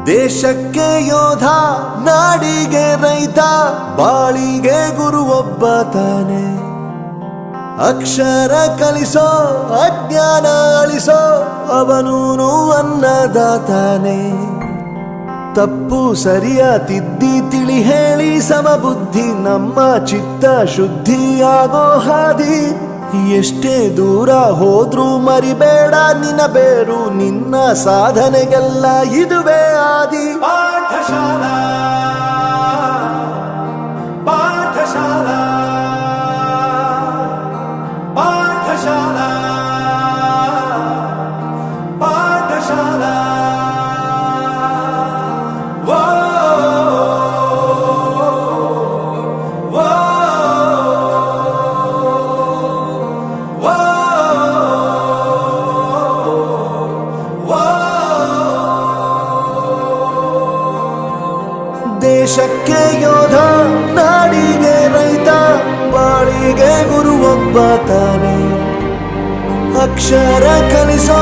ದೇಶಕ್ಕೆ ಯೋಧ, ನಾಡಿಗೆ ರೈತ, ಬಾಳಿಗೆ ಗುರು ಒಬ್ಬ ತಾನೆ. ಅಕ್ಷರ ಕಲಿಸೋ, ಅಜ್ಞಾನ ಅಳಿಸೋ, ಅವನೂನು ಅನ್ನದಾತಾನೆ. ತಪ್ಪು ಸರಿಯ ತಿದ್ದಿ ತಿಳಿ ಹೇಳಿ ಸಮಬುದ್ಧಿ ನಮ್ಮ ಚಿತ್ತ ಶುದ್ಧಿಯಾಗೋ ಹಾದಿ. ಎಷ್ಟೇ ದೂರ ಹೋದ್ರೂ ಮರಿಬೇಡ ನಿನ್ನ ಬೇರು, ನಿನ್ನ ಸಾಧನೆಗೆಲ್ಲ ಇದುವೇ ಆದಿ. ಪಾಠಶಾಲಾ ಪಾಠಶಾಲಾ ಪಾಠಶಾಲಾ ಪಾಠಶಾಲಾ. ದೇಶಕ್ಕೆ ಯೋಧ, ನಾಡಿಗೆ ರೈತ, ಬಾಳಿಗೆ ಗುರು ಒಬ್ಬ ತಾನೆ. ಅಕ್ಷರ ಕಲಿಸೋ